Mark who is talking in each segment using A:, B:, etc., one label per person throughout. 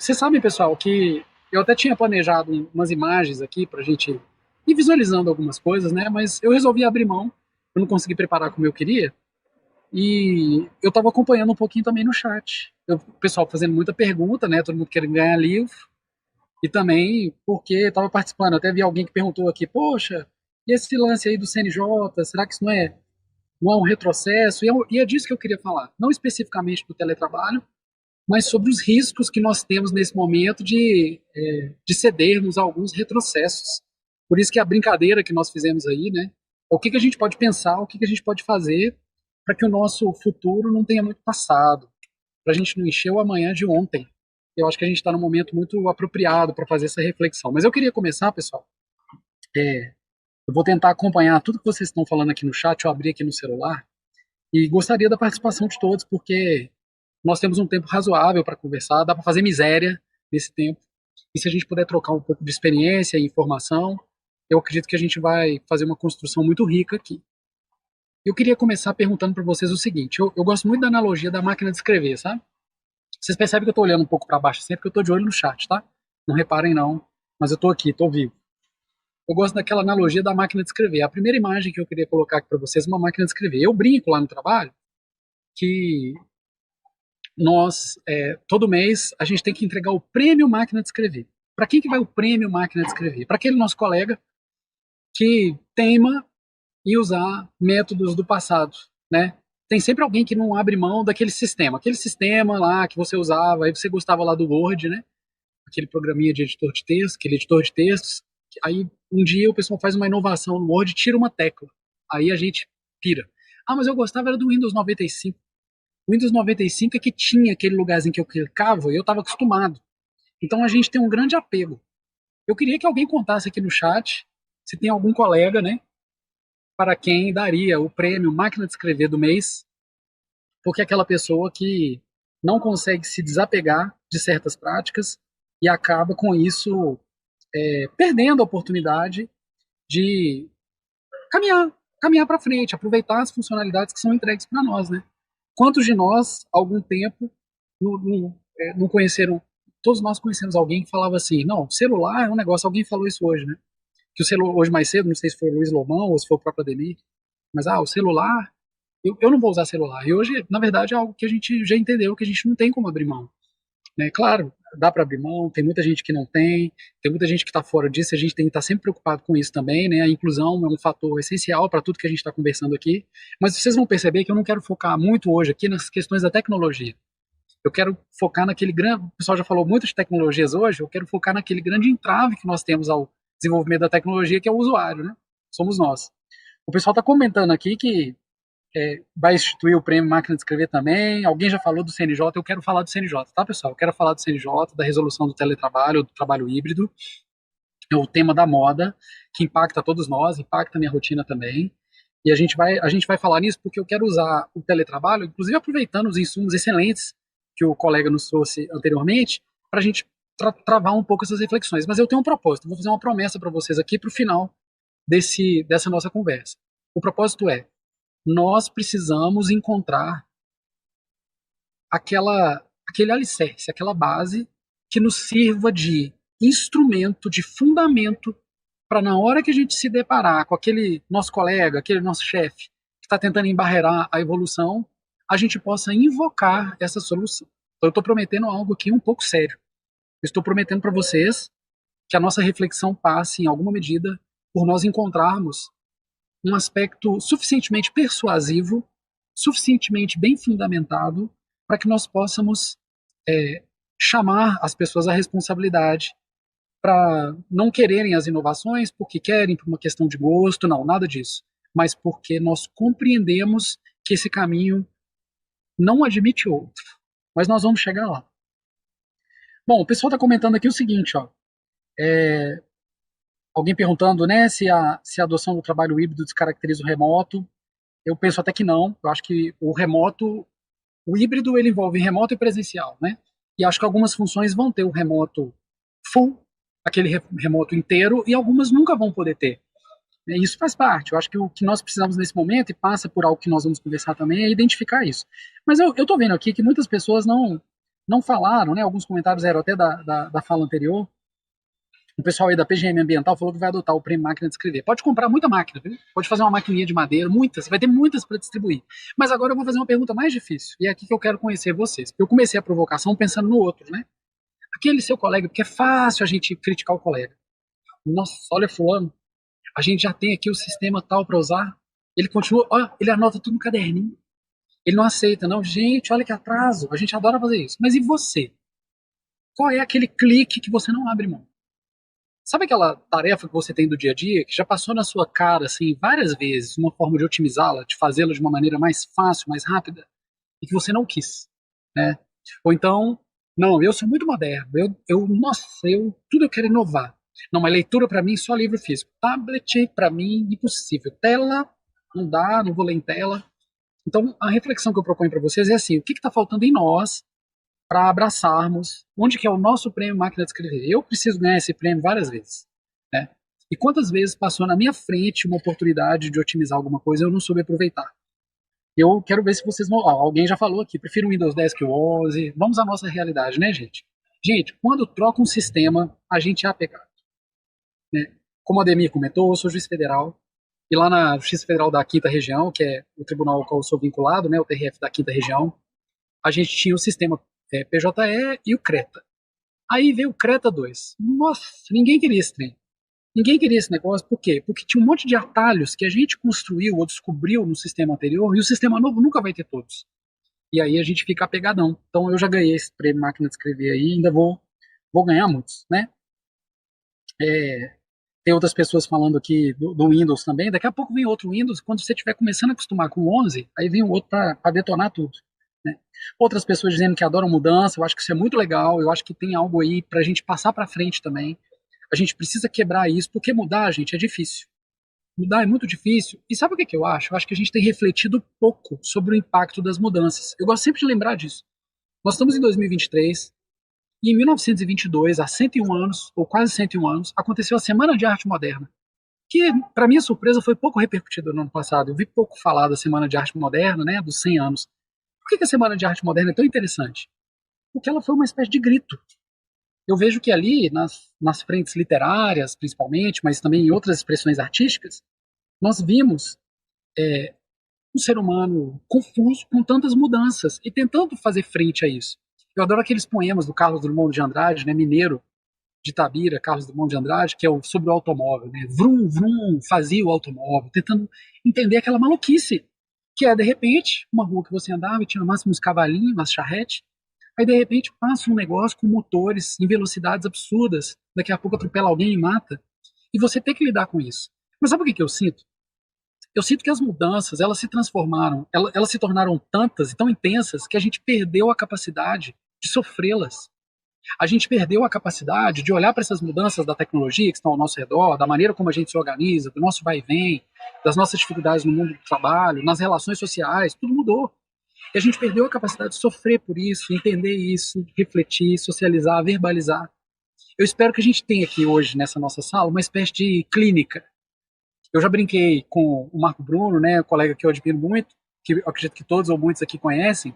A: Vocês sabem, pessoal, que eu até tinha planejado umas imagens aqui para a gente ir visualizando algumas coisas, né? Mas eu resolvi abrir mão, eu não consegui preparar como eu queria, e eu estava acompanhando um pouquinho também no chat. O pessoal fazendo muita pergunta, né? Todo mundo querendo ganhar livro, e também porque estava participando. Até vi alguém que perguntou aqui, poxa, e esse lance aí do CNJ, será que isso não é um retrocesso? E é disso que eu queria falar, não especificamente do teletrabalho, mas sobre os riscos que nós temos nesse momento de cedermos a alguns retrocessos. Por isso que a brincadeira que nós fizemos aí, né? O que a gente pode pensar, o que a gente pode fazer para que o nosso futuro não tenha muito passado, para a gente não encher o amanhã de ontem. Eu acho que a gente está num momento muito apropriado para fazer essa reflexão. Mas eu queria começar, pessoal. Eu vou tentar acompanhar tudo que vocês estão falando aqui no chat, eu abri aqui no celular, e gostaria da participação de todos, porque nós temos um tempo razoável para conversar, dá para fazer miséria nesse tempo. E se a gente puder trocar um pouco de experiência e informação, eu acredito que a gente vai fazer uma construção muito rica aqui. Eu queria começar perguntando para vocês o seguinte: eu gosto muito da analogia da máquina de escrever, sabe? Vocês percebem que eu estou olhando um pouco para baixo sempre, porque eu estou de olho no chat, tá? Não reparem não, mas eu estou aqui, estou vivo. Eu gosto daquela analogia da máquina de escrever. A primeira imagem que eu queria colocar aqui para vocês é uma máquina de escrever. Eu brinco lá no trabalho que todo mês, a gente tem que entregar o prêmio máquina de escrever. Para quem que vai o prêmio máquina de escrever? Para aquele nosso colega que teima em usar métodos do passado, né? Tem sempre alguém que não abre mão daquele sistema lá que você usava, aí você gostava lá do Word, né? Aquele programinha de editor de texto, aquele editor de textos. Aí um dia o pessoal faz uma inovação no Word e tira uma tecla. Aí a gente pira. Ah, mas eu gostava era do Windows 95. O Windows 95 é que tinha aquele lugarzinho que eu clicava e eu estava acostumado. Então a gente tem um grande apego. Eu queria que alguém contasse aqui no chat se tem algum colega, né, para quem daria o prêmio máquina de escrever do mês, porque é aquela pessoa que não consegue se desapegar de certas práticas e acaba com isso perdendo a oportunidade de caminhar, caminhar para frente, aproveitar as funcionalidades que são entregues para nós, né? Quantos de nós, há algum tempo, não conheceram? Todos nós conhecemos alguém que falava assim: não, celular é um negócio. Alguém falou isso hoje, né? Que o celular, hoje mais cedo, não sei se foi o Luiz Lomão ou se foi o próprio Ademir, mas o celular, eu não vou usar celular. E hoje, na verdade, é algo que a gente já entendeu que a gente não tem como abrir mão. Né? Claro, dá para abrir mão, tem muita gente que não tem muita gente que está fora disso, a gente tem que estar sempre preocupado com isso também, né? A inclusão é um fator essencial para tudo que a gente está conversando aqui, mas vocês vão perceber que eu não quero focar muito hoje aqui nas questões da tecnologia. Eu quero focar naquele grande, o pessoal já falou muito de tecnologias hoje, eu quero focar naquele grande entrave que nós temos ao desenvolvimento da tecnologia, que é o usuário, né? Somos nós. O pessoal está comentando aqui que vai instituir o prêmio Máquina de Escrever também. Alguém já falou do CNJ, eu quero falar do CNJ, tá, pessoal? Eu quero falar do CNJ, da resolução do teletrabalho, do trabalho híbrido. É o tema da moda, que impacta todos nós, impacta a minha rotina também. E a gente vai falar nisso porque eu quero usar o teletrabalho, inclusive aproveitando os insumos excelentes que o colega nos trouxe anteriormente, para a gente travar um pouco essas reflexões. Mas eu tenho um propósito, vou fazer uma promessa para vocês aqui para o final dessa nossa conversa. O propósito é: nós precisamos encontrar aquele alicerce, aquela base que nos sirva de instrumento, de fundamento, para na hora que a gente se deparar com aquele nosso colega, aquele nosso chefe, que está tentando embarrear a evolução, a gente possa invocar essa solução. Então, eu estou prometendo algo aqui um pouco sério. Eu estou prometendo para vocês que a nossa reflexão passe, em alguma medida, por nós encontrarmos um aspecto suficientemente persuasivo, suficientemente bem fundamentado, para que nós possamos chamar as pessoas à responsabilidade, para não quererem as inovações porque querem, por uma questão de gosto, não, nada disso, mas porque nós compreendemos que esse caminho não admite outro. Mas nós vamos chegar lá. Bom, o pessoal está comentando aqui o seguinte, ó. Alguém perguntando, né, se a adoção do trabalho híbrido descaracteriza o remoto. Eu penso até que não. Eu acho que o híbrido, ele envolve remoto e presencial, né? E acho que algumas funções vão ter o remoto full, aquele remoto inteiro, e algumas nunca vão poder ter. E isso faz parte. Eu acho que o que nós precisamos nesse momento, e passa por algo que nós vamos conversar também, é identificar isso. Mas eu estou vendo aqui que muitas pessoas não falaram, né? Alguns comentários eram até da fala anterior. O pessoal aí da PGM Ambiental falou que vai adotar o prêmio máquina de escrever. Pode comprar muita máquina, viu? Pode fazer uma maquininha de madeira, muitas, vai ter muitas para distribuir. Mas agora eu vou fazer uma pergunta mais difícil, e é aqui que eu quero conhecer vocês. Eu comecei a provocação pensando no outro, né? Aquele seu colega, porque é fácil a gente criticar o colega. Nossa, olha fulano, a gente já tem aqui o sistema tal para usar. Ele continua, ó, ele anota tudo no caderninho. Ele não aceita, não. Gente, olha que atraso, a gente adora fazer isso. Mas e você? Qual é aquele clique que você não abre mão? Sabe aquela tarefa que você tem do dia a dia, que já passou na sua cara, assim, várias vezes, uma forma de otimizá-la, de fazê-la de uma maneira mais fácil, mais rápida, e que você não quis, né? Ou então, não, eu sou muito moderno, nossa, tudo eu quero inovar. Não, mas leitura para mim só livro físico. Tablet, para mim, impossível. Tela, não dá, não vou ler em tela. Então, a reflexão que eu proponho para vocês é assim, o que está faltando em nós para abraçarmos onde que é o nosso prêmio máquina de escrever. Eu preciso ganhar esse prêmio várias vezes, né? E quantas vezes passou na minha frente uma oportunidade de otimizar alguma coisa e eu não soube aproveitar? Eu quero ver se vocês vão. Ó, alguém já falou aqui, prefiro o Windows 10 que o 11. Vamos à nossa realidade, né, gente? Gente, quando troca um sistema, a gente é apegado, né? Como a Ademir comentou, eu sou juiz federal, e lá na Justiça Federal da Quinta Região, que é o tribunal ao qual eu sou vinculado, né, o TRF da Quinta Região, a gente tinha o sistema PJE e o Creta. Aí veio o Creta 2. Nossa, ninguém queria esse trem. Ninguém queria esse negócio, por quê? Porque tinha um monte de atalhos que a gente construiu ou descobriu no sistema anterior e o sistema novo nunca vai ter todos. E aí a gente fica apegadão. Então eu já ganhei esse prêmio máquina de escrever aí, ainda vou ganhar muitos, né? Tem outras pessoas falando aqui do Windows também. Daqui a pouco vem outro Windows. Quando você estiver começando a acostumar com o 11, aí vem o outro para detonar tudo, né? Outras pessoas dizendo que adoram mudança. Eu acho que isso é muito legal. Eu acho que tem algo aí para a gente passar para frente também. A gente precisa quebrar isso, porque mudar, gente, é difícil. Mudar é muito difícil. E sabe o que eu acho? Eu acho que a gente tem refletido pouco sobre o impacto das mudanças. Eu gosto sempre de lembrar disso. Nós estamos em 2023 e em 1922, há 101 anos, ou quase 101 anos, aconteceu a Semana de Arte Moderna, que, para minha surpresa, foi pouco repercutida no ano passado. Eu vi pouco falar da Semana de Arte Moderna, né, dos 100 anos. Por que a Semana de Arte Moderna é tão interessante? Porque ela foi uma espécie de grito. Eu vejo que ali, nas frentes literárias, principalmente, mas também em outras expressões artísticas, nós vimos um ser humano confuso com tantas mudanças e tentando fazer frente a isso. Eu adoro aqueles poemas do Carlos Drummond de Andrade, né, mineiro de Itabira, Carlos Drummond de Andrade, que é sobre o automóvel, né? Vrum, vrum, fazia o automóvel, tentando entender aquela maluquice, que é, de repente, uma rua que você andava e tinha no máximo uns cavalinhos, umas charretes, aí, de repente, passa um negócio com motores em velocidades absurdas, daqui a pouco atropela alguém e mata, e você tem que lidar com isso. Mas sabe o que eu sinto? Eu sinto que as mudanças, elas se transformaram, elas se tornaram tantas e tão intensas que a gente perdeu a capacidade de sofrê-las. A gente perdeu a capacidade de olhar para essas mudanças da tecnologia que estão ao nosso redor, da maneira como a gente se organiza, do nosso vai e vem, das nossas dificuldades no mundo do trabalho, nas relações sociais, tudo mudou. E a gente perdeu a capacidade de sofrer por isso, entender isso, refletir, socializar, verbalizar. Eu espero que a gente tenha aqui hoje, nessa nossa sala, uma espécie de clínica. Eu já brinquei com o Marco Bruno, né, um colega que eu admiro muito, que eu acredito que todos ou muitos aqui conhecem,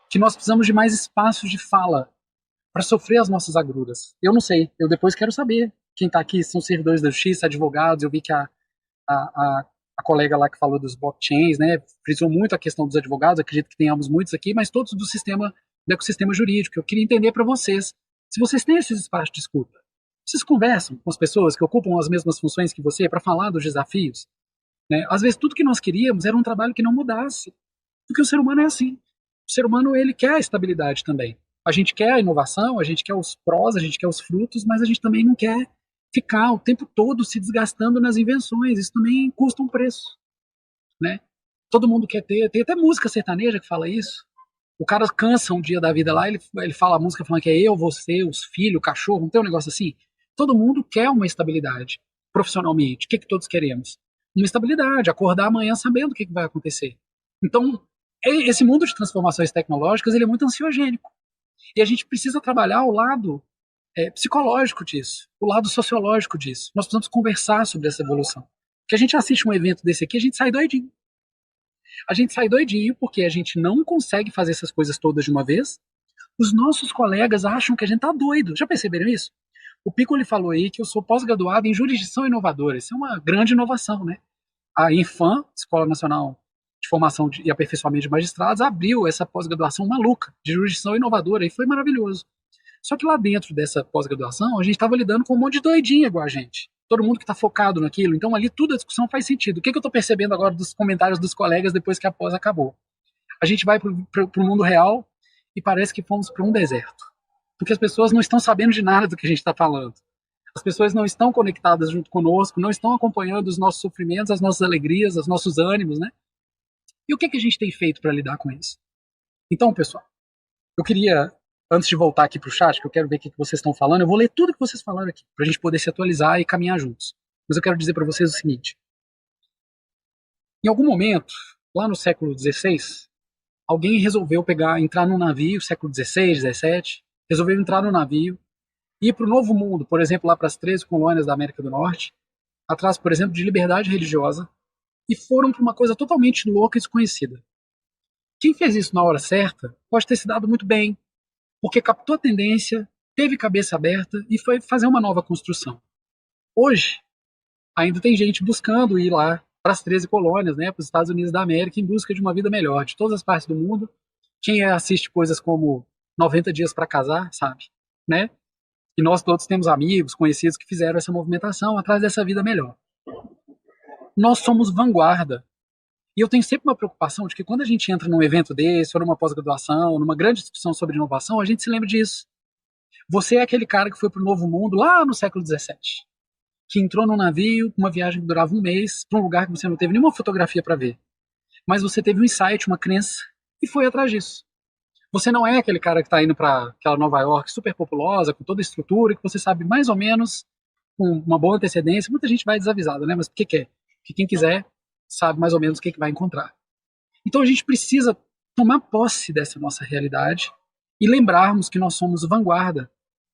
A: que nós precisamos de mais espaços de fala para sofrer as nossas agruras. Eu não sei, eu depois quero saber. Quem está aqui são servidores da justiça, advogados. Eu vi que a colega lá que falou dos blockchains, né, frisou muito a questão dos advogados. Acredito que tenhamos muitos aqui, mas todos do ecossistema jurídico. Eu queria entender para vocês, se vocês têm esses espaços de escuta, vocês conversam com as pessoas que ocupam as mesmas funções que você para falar dos desafios, né? Às vezes tudo que nós queríamos era um trabalho que não mudasse, porque o ser humano é assim. O ser humano, ele quer a estabilidade também. A gente quer a inovação, a gente quer os prós, a gente quer os frutos, mas a gente também não quer ficar o tempo todo se desgastando nas invenções. Isso também custa um preço, né? Todo mundo quer ter, tem até música sertaneja que fala isso. O cara cansa um dia da vida lá, ele fala a música falando que é eu, você, os filhos, o cachorro, não tem um negócio assim? Todo mundo quer uma estabilidade profissionalmente. O que todos queremos? Uma estabilidade, acordar amanhã sabendo o que vai acontecer. Então, esse mundo de transformações tecnológicas, ele é muito ansiogênico. E a gente precisa trabalhar o lado psicológico disso, o lado sociológico disso. Nós precisamos conversar sobre essa evolução. Porque a gente assiste um evento desse aqui, a gente sai doidinho. A gente sai doidinho porque a gente não consegue fazer essas coisas todas de uma vez, Os nossos colegas acham que a gente tá doido. Já perceberam isso? O Piccoli falou aí que eu sou pós-graduado em jurisdição inovadora. Isso é uma grande inovação, né? A Infam, Escola Nacional de Formação e Aperfeiçoamento de Magistrados, abriu essa pós-graduação maluca de jurisdição inovadora e foi maravilhoso. Só que lá dentro dessa pós-graduação, a gente estava lidando com um monte de doidinha igual a gente. Todo mundo que está focado naquilo. Então ali tudo a discussão faz sentido. O que eu estou percebendo agora dos comentários dos colegas depois que a pós acabou? A gente vai para o mundo real e parece que fomos para um deserto. Porque as pessoas não estão sabendo de nada do que a gente está falando. As pessoas não estão conectadas junto conosco, não estão acompanhando os nossos sofrimentos, as nossas alegrias, os nossos ânimos, né? E o que a gente tem feito para lidar com isso? Então, pessoal, eu queria, antes de voltar aqui para o chat, que eu quero ver o que vocês estão falando, eu vou ler tudo que vocês falaram aqui, para a gente poder se atualizar e caminhar juntos. Mas eu quero dizer para vocês o seguinte. Em algum momento, lá no século XVI, alguém resolveu entrar num navio, século XVI, XVII, resolveu entrar no navio, ir para o Novo Mundo, por exemplo, lá para as 13 colônias da América do Norte, atrás, por exemplo, de liberdade religiosa, e foram para uma coisa totalmente louca e desconhecida. Quem fez isso na hora certa pode ter se dado muito bem, porque captou a tendência, teve cabeça aberta e foi fazer uma nova construção. Hoje, ainda tem gente buscando ir lá para as 13 colônias, né, para os Estados Unidos da América, em busca de uma vida melhor, de todas as partes do mundo. Quem assiste coisas como 90 Dias para Casar, sabe, né? E nós todos temos amigos, conhecidos que fizeram essa movimentação atrás dessa vida melhor. Nós somos vanguarda. E eu tenho sempre uma preocupação de que quando a gente entra num evento desse, ou numa pós-graduação, numa grande discussão sobre inovação, a gente se lembra disso. Você é aquele cara que foi para o Novo Mundo lá no século XVII, que entrou num navio, uma viagem que durava um mês, para um lugar que você não teve nenhuma fotografia para ver. Mas você teve um insight, uma crença, e foi atrás disso. Você não é aquele cara que está indo para aquela Nova York super populosa, com toda a estrutura, que você sabe mais ou menos, com uma boa antecedência. Muita gente vai desavisada, né? Mas o que quer? Que quem quiser sabe mais ou menos o que vai encontrar. Então a gente precisa tomar posse dessa nossa realidade e lembrarmos que nós somos vanguarda.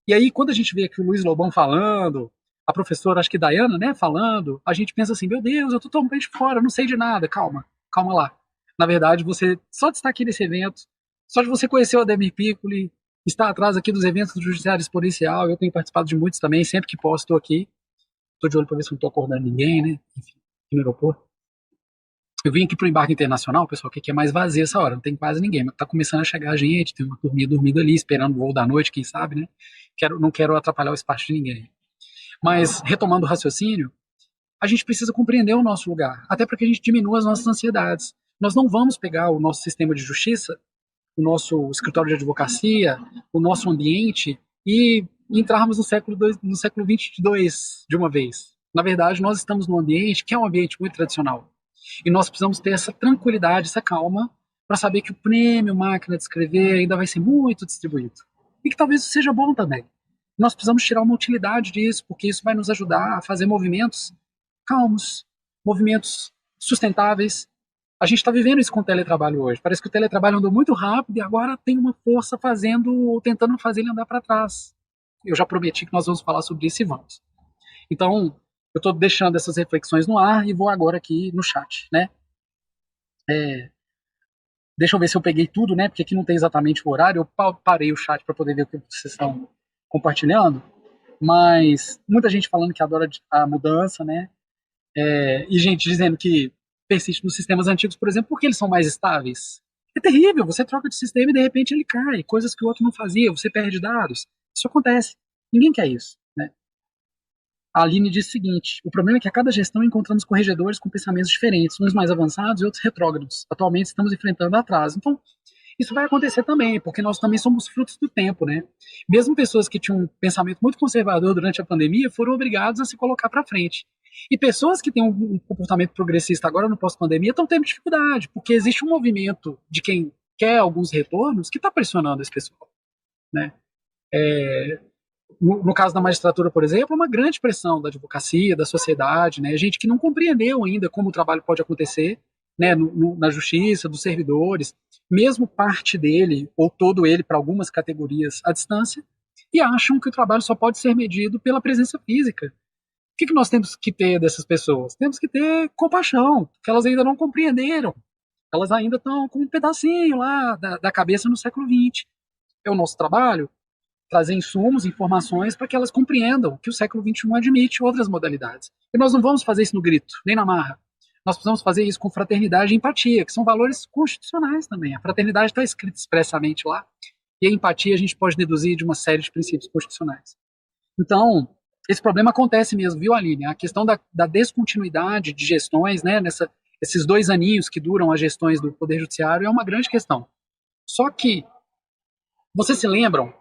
A: E aí, quando a gente vê aqui o Luiz Lobão falando, a professora, acho que Dayana, né, falando, a gente pensa assim, meu Deus, eu tô totalmente fora, não sei de nada. Calma, calma lá. Na verdade, você só de estar aqui nesse evento, só de você conhecer o Ademir Piccoli, estar atrás aqui dos eventos do Judiciário Exponencial, eu tenho participado de muitos também, sempre que posso estou aqui. Estou de olho para ver se não estou acordando ninguém, né? Enfim, aqui no aeroporto. Eu vim aqui pro embarque internacional, pessoal, que aqui é mais vazio essa hora, não tem quase ninguém, mas tá começando a chegar gente, tem uma turminha dormindo ali, esperando o voo da noite, quem sabe, né? Não quero atrapalhar o espaço de ninguém. Mas, retomando o raciocínio, a gente precisa compreender o nosso lugar, até para que a gente diminua as nossas ansiedades. Nós não vamos pegar o nosso sistema de justiça, o nosso escritório de advocacia, o nosso ambiente e entrarmos no século 22 de uma vez. Na verdade, nós estamos num ambiente que é um ambiente muito tradicional. E nós precisamos ter essa tranquilidade, essa calma, para saber que o prêmio máquina de escrever ainda vai ser muito distribuído. E que talvez isso seja bom também. Nós precisamos tirar uma utilidade disso, porque isso vai nos ajudar a fazer movimentos calmos, movimentos sustentáveis. A gente está vivendo isso com o teletrabalho hoje. Parece que o teletrabalho andou muito rápido e agora tem uma força fazendo ou tentando fazer ele andar para trás. Eu já prometi que nós vamos falar sobre isso e vamos. Então, eu estou deixando essas reflexões no ar e vou agora aqui no chat, né? Deixa eu ver se eu peguei tudo, né? Porque aqui não tem exatamente o horário. Eu parei o chat para poder ver o que vocês estão compartilhando. Mas muita gente falando que adora a mudança, né? E gente dizendo que persiste nos sistemas antigos, por exemplo, porque eles são mais estáveis. É terrível, você troca de sistema e de repente ele cai. Coisas que o outro não fazia, você perde dados. Isso acontece. Ninguém quer isso, né? A Aline diz o seguinte: o problema é que a cada gestão encontramos corregedores com pensamentos diferentes, uns mais avançados e outros retrógrados. Atualmente estamos enfrentando atraso. Então, isso vai acontecer também, porque nós também somos frutos do tempo, né? Mesmo pessoas que tinham um pensamento muito conservador durante a pandemia foram obrigados a se colocar para frente. E pessoas que têm um comportamento progressista agora no pós-pandemia estão tendo dificuldade, porque existe um movimento de quem quer alguns retornos que está pressionando esse pessoal, né? No caso da magistratura, por exemplo, uma grande pressão da advocacia, da sociedade, né? Gente que não compreendeu ainda como o trabalho pode acontecer, né? Na justiça, dos servidores, mesmo parte dele ou todo ele para algumas categorias à distância, e acham que o trabalho só pode ser medido pela presença física. O que nós temos que ter dessas pessoas? Temos que ter compaixão, porque elas ainda não compreenderam. Elas ainda estão com um pedacinho lá da cabeça no século XX. É o nosso trabalho trazer insumos, informações para que elas compreendam que o século XXI admite outras modalidades. E nós não vamos fazer isso no grito, nem na marra. Nós precisamos fazer isso com fraternidade e empatia, que são valores constitucionais também. A fraternidade está escrita expressamente lá, e a empatia a gente pode deduzir de uma série de princípios constitucionais. Então, esse problema acontece mesmo, viu, Aline? A questão da descontinuidade de gestões, né, esses 2 aninhos que duram as gestões do Poder Judiciário é uma grande questão. Só que, vocês se lembram,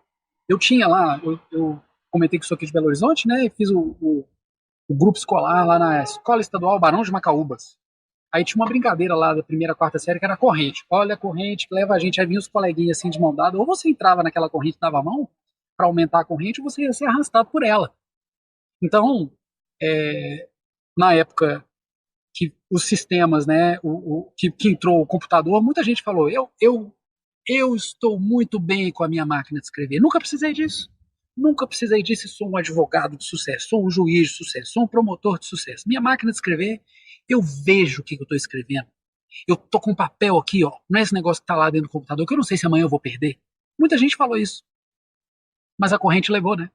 A: eu tinha lá, eu comentei que sou aqui de Belo Horizonte, né, e fiz o grupo escolar lá na Escola Estadual Barão de Macaúbas. Aí tinha uma brincadeira lá da primeira, quarta série que era corrente. Olha a corrente que leva a gente, aí vinha os coleguinhas assim de mão dada, ou você entrava naquela corrente e dava a mão para aumentar a corrente, ou você ia ser arrastado por ela. Então, na época que os sistemas, né, que entrou o computador, muita gente falou, eu estou muito bem com a minha máquina de escrever. Nunca precisei disso. Nunca precisei disso. Sou um advogado de sucesso, sou um juiz de sucesso, sou um promotor de sucesso. Minha máquina de escrever, eu vejo o que eu estou escrevendo. Eu tô com um papel aqui, ó. Não é esse negócio que está lá dentro do computador, que eu não sei se amanhã eu vou perder. Muita gente falou isso. Mas a corrente levou, né?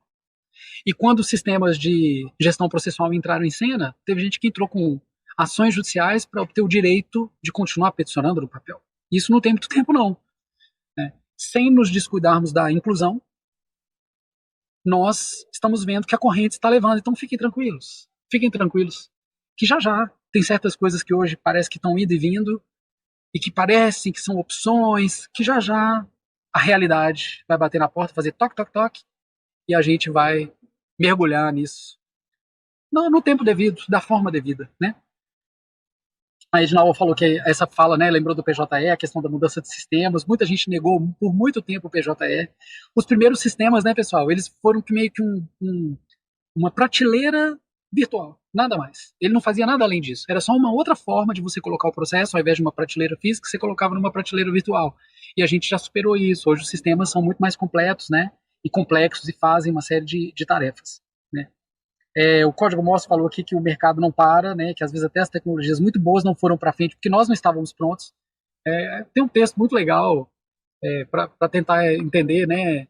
A: E quando os sistemas de gestão processual entraram em cena, teve gente que entrou com ações judiciais para obter o direito de continuar peticionando no papel. Isso não tem muito tempo, não. Né? Sem nos descuidarmos da inclusão, nós estamos vendo que a corrente está levando. Então fiquem tranquilos, que já tem certas coisas que hoje parece que estão indo e vindo e que parecem que são opções, que já a realidade vai bater na porta, fazer toque, toque, toque, e a gente vai mergulhar nisso no tempo devido, da forma devida, né? A Edinalva falou que essa fala, né, lembrou do PJE, a questão da mudança de sistemas. Muita gente negou por muito tempo o PJE. Os primeiros sistemas, né, pessoal, eles foram meio que uma prateleira virtual, nada mais. Ele não fazia nada além disso. Era só uma outra forma de você colocar o processo, ao invés de uma prateleira física, você colocava numa prateleira virtual. E a gente já superou isso. Hoje os sistemas são muito mais completos, né, e complexos e fazem uma série de tarefas, né. O Código Morse falou aqui que o mercado não para, né, que às vezes até as tecnologias muito boas não foram para frente porque nós não estávamos prontos. Tem um texto muito legal para tentar entender, né,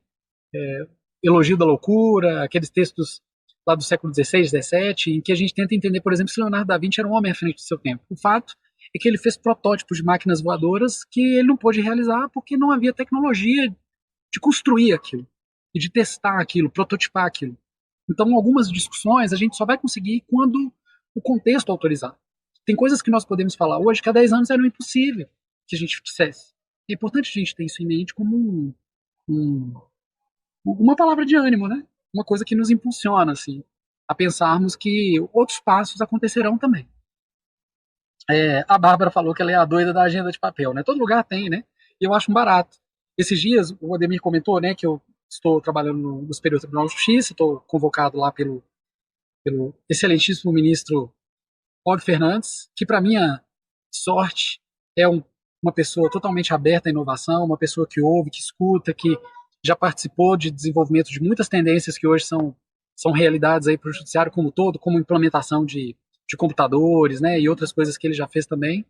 A: Elogio da Loucura, aqueles textos lá do século XVI, XVII, em que a gente tenta entender, por exemplo, se Leonardo da Vinci era um homem à frente do seu tempo. O fato é que ele fez protótipos de máquinas voadoras que ele não pôde realizar porque não havia tecnologia de construir aquilo, e de testar aquilo, prototipar aquilo. Então, algumas discussões a gente só vai conseguir quando o contexto autorizar. Tem coisas que nós podemos falar hoje que há 10 anos era impossível que a gente dissesse. É importante a gente ter isso em mente como uma palavra de ânimo, né? Uma coisa que nos impulsiona, assim, a pensarmos que outros passos acontecerão também. A Bárbara falou que ela é a doida da agenda de papel, né? Todo lugar tem, né? E eu acho um barato. Esses dias, o Ademir comentou, né, que eu estou trabalhando no Superior Tribunal de Justiça, estou convocado lá pelo excelentíssimo ministro Paulo Fernandes, que, para minha sorte, é uma pessoa totalmente aberta à inovação, uma pessoa que ouve, que escuta, que já participou de desenvolvimento de muitas tendências que hoje são realidades aí para o judiciário como um todo, como implementação de computadores, né, e outras coisas que ele já fez também.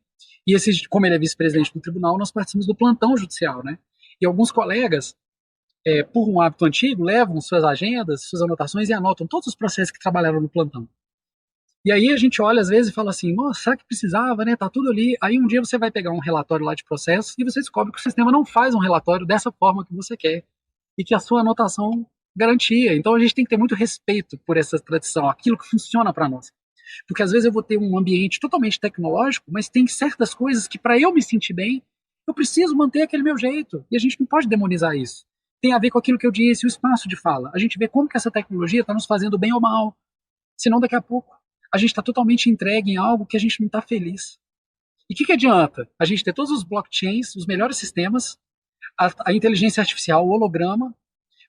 A: E como ele é vice-presidente do tribunal, nós participamos do plantão judicial, né? E alguns colegas, por um hábito antigo, levam suas agendas, suas anotações e anotam todos os processos que trabalharam no plantão. E aí a gente olha às vezes e fala assim, nossa, será que precisava, né? Tá tudo ali. Aí um dia você vai pegar um relatório lá de processo e você descobre que o sistema não faz um relatório dessa forma que você quer e que a sua anotação garantia. Então a gente tem que ter muito respeito por essa tradição, aquilo que funciona para nós. Porque às vezes eu vou ter um ambiente totalmente tecnológico, mas tem certas coisas que para eu me sentir bem, eu preciso manter aquele meu jeito. E a gente não pode demonizar isso. Tem a ver com aquilo que eu disse, o espaço de fala. A gente vê como que essa tecnologia está nos fazendo bem ou mal. Senão daqui a pouco a gente está totalmente entregue em algo que a gente não está feliz. E o que adianta a gente ter todos os blockchains, os melhores sistemas, a inteligência artificial, o holograma,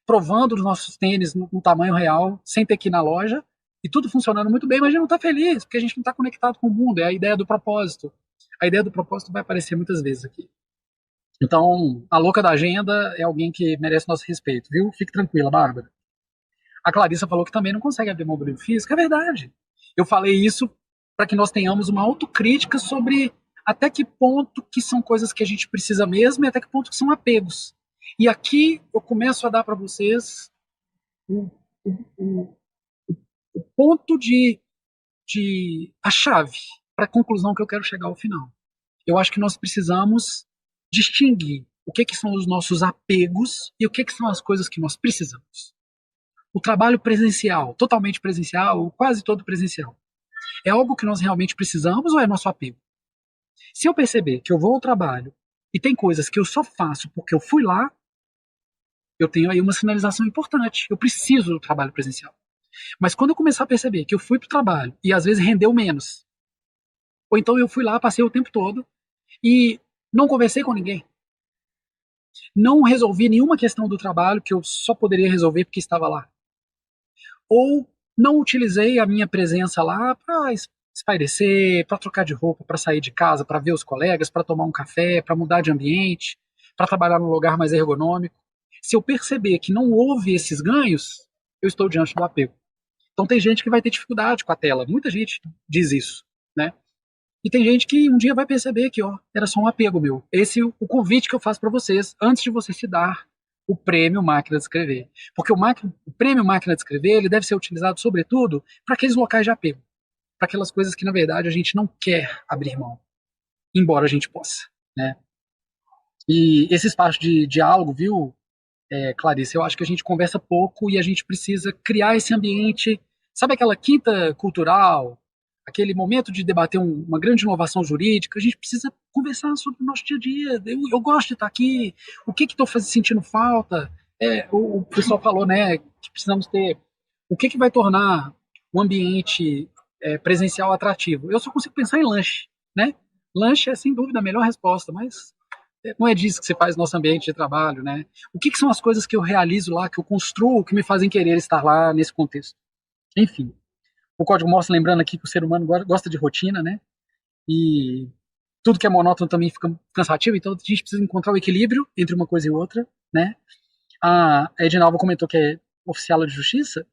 A: provando os nossos tênis no tamanho real, sem ter que ir na loja, e tudo funcionando muito bem, mas a gente não está feliz, porque a gente não está conectado com o mundo. É a ideia do propósito. A ideia do propósito vai aparecer muitas vezes aqui. Então, a louca da agenda é alguém que merece nosso respeito, viu? Fique tranquila, Bárbara. A Clarissa falou que também não consegue abrir mão do livro físico. É verdade. Eu falei isso para que nós tenhamos uma autocrítica sobre até que ponto que são coisas que a gente precisa mesmo e até que ponto que são apegos. E aqui eu começo a dar para vocês o, o, o ponto a chave para a conclusão que eu quero chegar ao final. Eu acho que nós precisamos distinguir o que são os nossos apegos e o que são as coisas que nós precisamos. O trabalho presencial, totalmente presencial, ou quase todo presencial, é algo que nós realmente precisamos ou é nosso apego? Se eu perceber que eu vou ao trabalho e tem coisas que eu só faço porque eu fui lá, eu tenho aí uma sinalização importante. Eu preciso do trabalho presencial. Mas quando eu começar a perceber que eu fui para o trabalho e às vezes rendeu menos, ou então eu fui lá, passei o tempo todo e não conversei com ninguém, não resolvi nenhuma questão do trabalho que eu só poderia resolver porque estava lá, ou não utilizei a minha presença lá para espairecer, para trocar de roupa, para sair de casa, para ver os colegas, para tomar um café, para mudar de ambiente, para trabalhar num lugar mais ergonômico. Se eu perceber que não houve esses ganhos, eu estou diante do apego. Então tem gente que vai ter dificuldade com a tela, muita gente diz isso, né? E tem gente que um dia vai perceber que, ó, era só um apego meu. Esse é o convite que eu faço para vocês antes de você se dar o prêmio Máquina de Escrever. Porque o prêmio Máquina de Escrever ele deve ser utilizado, sobretudo, para aqueles locais de apego. Para aquelas coisas que, na verdade, a gente não quer abrir mão, embora a gente possa, né? E esse espaço de diálogo, viu, Clarice, eu acho que a gente conversa pouco e a gente precisa criar esse ambiente, sabe aquela quinta cultural, aquele momento de debater uma grande inovação jurídica, a gente precisa conversar sobre o nosso dia a dia. Eu gosto de estar aqui, o que estou sentindo falta? O pessoal falou, né, que precisamos ter, o que vai tornar o ambiente presencial atrativo? Eu só consigo pensar em lanche, né? Lanche é sem dúvida a melhor resposta, mas não é disso que se faz nosso ambiente de trabalho, né? O que são as coisas que eu realizo lá, que eu construo, que me fazem querer estar lá nesse contexto? Enfim, o código mostra, lembrando aqui que o ser humano gosta de rotina, né? E tudo que é monótono também fica cansativo, então a gente precisa encontrar o equilíbrio entre uma coisa e outra, né? A Edinalva comentou que é oficial de justiça,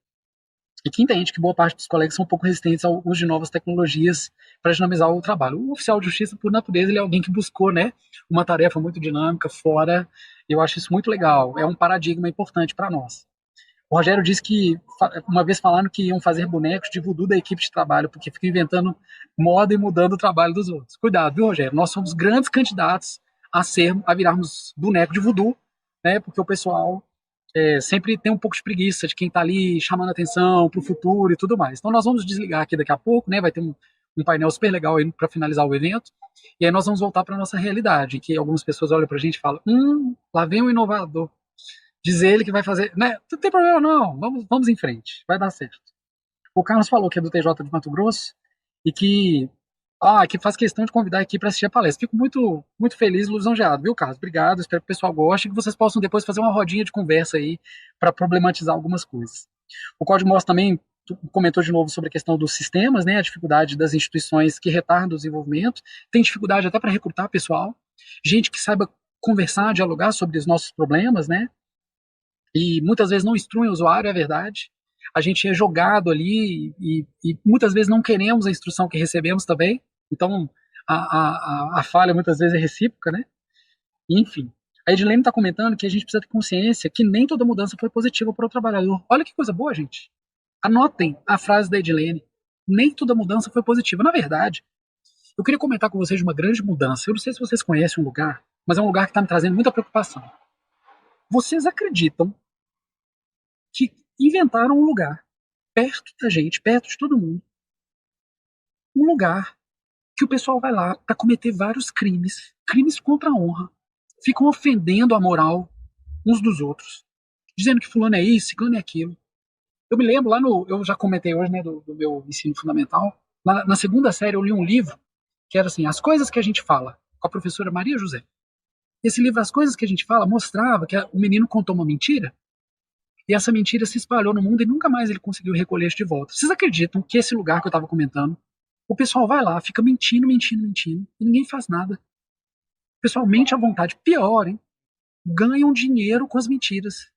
A: e que entende que boa parte dos colegas são um pouco resistentes ao uso de novas tecnologias para dinamizar o trabalho. O oficial de justiça, por natureza, ele é alguém que buscou, né, uma tarefa muito dinâmica fora. Eu acho isso muito legal. É um paradigma importante para nós. O Rogério disse que, uma vez falaram que iam fazer bonecos de voodoo da equipe de trabalho, porque fica inventando moda e mudando o trabalho dos outros. Cuidado, viu, Rogério? Nós somos grandes candidatos a virarmos boneco de voodoo, né? Porque o pessoal sempre tem um pouco de preguiça de quem está ali chamando atenção para o futuro e tudo mais. Então nós vamos desligar aqui daqui a pouco, né? Vai ter um painel super legal aí para finalizar o evento. E aí nós vamos voltar para a nossa realidade, em que algumas pessoas olham para a gente e falam: lá vem um inovador. Diz ele que vai fazer. Né? Não tem problema, não. Vamos em frente. Vai dar certo. O Carlos falou que é do TJ de Mato Grosso e que faz questão de convidar aqui para assistir a palestra. Fico muito, muito feliz e lisonjeado, viu, Carlos? Obrigado. Espero que o pessoal goste e que vocês possam depois fazer uma rodinha de conversa aí para problematizar algumas coisas. O Código Mostra também comentou de novo sobre a questão dos sistemas, né? A dificuldade das instituições que retardam o desenvolvimento. Tem dificuldade até para recrutar pessoal, gente que saiba conversar, dialogar sobre os nossos problemas, né? E muitas vezes não instruem o usuário, é verdade. A gente é jogado ali e muitas vezes não queremos a instrução que recebemos também. Então, a falha muitas vezes é recíproca, né? Enfim. A Edilene está comentando que a gente precisa ter consciência que nem toda mudança foi positiva para o trabalhador. Olha que coisa boa, gente. Anotem a frase da Edilene. Nem toda mudança foi positiva. Na verdade, eu queria comentar com vocês de uma grande mudança. Eu não sei se vocês conhecem um lugar, mas é um lugar que está me trazendo muita preocupação. Vocês acreditam que inventaram um lugar perto da gente, perto de todo mundo, um lugar que o pessoal vai lá para cometer vários crimes, crimes contra a honra, ficam ofendendo a moral uns dos outros, dizendo que fulano é isso, ciclano é aquilo. Eu me lembro eu já comentei hoje, né, do meu ensino fundamental, na segunda série eu li um livro que era assim, As Coisas que a Gente Fala, com a professora Maria José. Esse livro, As Coisas que a Gente Fala, mostrava que o menino contou uma mentira e essa mentira se espalhou no mundo e nunca mais ele conseguiu recolher isso de volta. Vocês acreditam que esse lugar que eu estava comentando, o pessoal vai lá, fica mentindo, mentindo, mentindo, e ninguém faz nada. O pessoal mente à vontade. Pior, hein? Ganham dinheiro com as mentiras.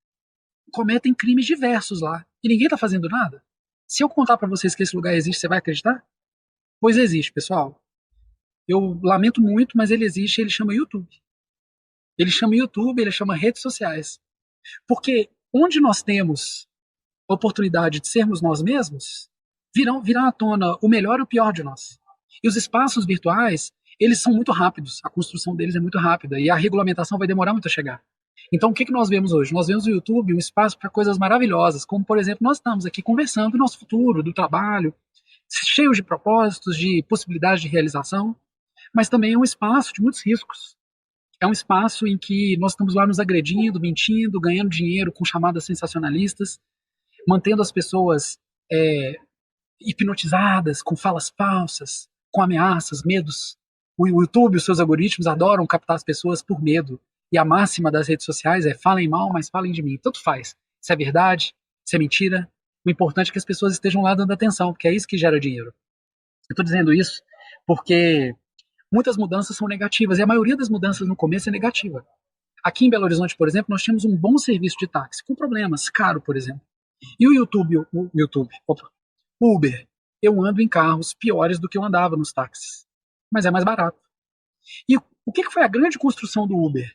A: Cometem crimes diversos lá. E ninguém está fazendo nada. Se eu contar para vocês que esse lugar existe, você vai acreditar? Pois existe, pessoal. Eu lamento muito, mas ele existe e ele chama YouTube. Ele chama YouTube, ele chama redes sociais. Porque onde nós temos a oportunidade de sermos nós mesmos, virá à tona o melhor e o pior de nós. E os espaços virtuais, eles são muito rápidos, a construção deles é muito rápida e a regulamentação vai demorar muito a chegar. Então, o que nós vemos hoje? Nós vemos no YouTube um espaço para coisas maravilhosas, como, por exemplo, nós estamos aqui conversando do nosso futuro, do trabalho, cheios de propósitos, de possibilidades de realização, mas também é um espaço de muitos riscos. É um espaço em que nós estamos lá nos agredindo, mentindo, ganhando dinheiro com chamadas sensacionalistas, mantendo as pessoas hipnotizadas, com falas falsas, com ameaças, medos. O YouTube, os seus algoritmos adoram captar as pessoas por medo. E a máxima das redes sociais é: falem mal, mas falem de mim. Tanto faz. Se é verdade, se é mentira. O importante é que as pessoas estejam lá dando atenção, porque é isso que gera dinheiro. Eu estou dizendo isso porque muitas mudanças são negativas, e a maioria das mudanças no começo é negativa. Aqui em Belo Horizonte, por exemplo, nós tínhamos um bom serviço de táxi, com problemas, caro, por exemplo. E o Uber, eu ando em carros piores do que eu andava nos táxis, mas é mais barato. E o que foi a grande construção do Uber?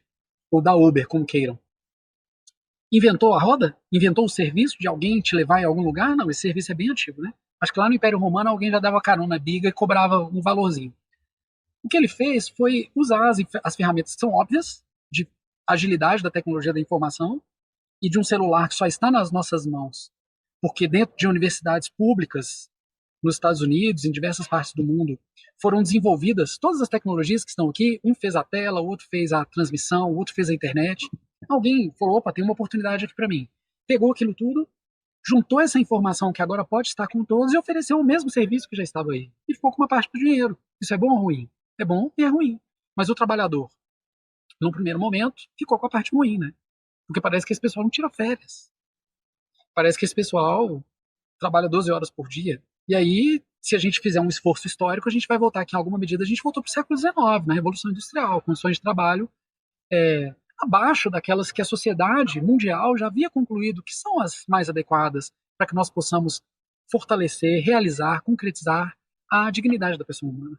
A: Ou da Uber, como queiram? Inventou a roda? Inventou o serviço de alguém te levar em algum lugar? Não, esse serviço é bem antigo, né? Acho que lá no Império Romano alguém já dava carona biga e cobrava um valorzinho. O que ele fez foi usar as ferramentas que são óbvias, de agilidade da tecnologia da informação e de um celular que só está nas nossas mãos, porque dentro de universidades públicas, nos Estados Unidos, em diversas partes do mundo, foram desenvolvidas todas as tecnologias que estão aqui. Um fez a tela, o outro fez a transmissão, o outro fez a internet. Alguém falou: opa, tem uma oportunidade aqui para mim. Pegou aquilo tudo, juntou essa informação que agora pode estar com todos e ofereceu o mesmo serviço que já estava aí. E ficou com uma parte do dinheiro. Isso é bom ou ruim? É bom e é ruim. Mas o trabalhador, no primeiro momento, ficou com a parte ruim, né? Porque parece que esse pessoal não tira férias. Parece que esse pessoal trabalha 12 horas por dia. E aí, se a gente fizer um esforço histórico, a gente vai voltar aqui em alguma medida, a gente voltou para o século XIX, na Revolução Industrial, condições de trabalho abaixo daquelas que a sociedade mundial já havia concluído que são as mais adequadas para que nós possamos fortalecer, realizar, concretizar a dignidade da pessoa humana.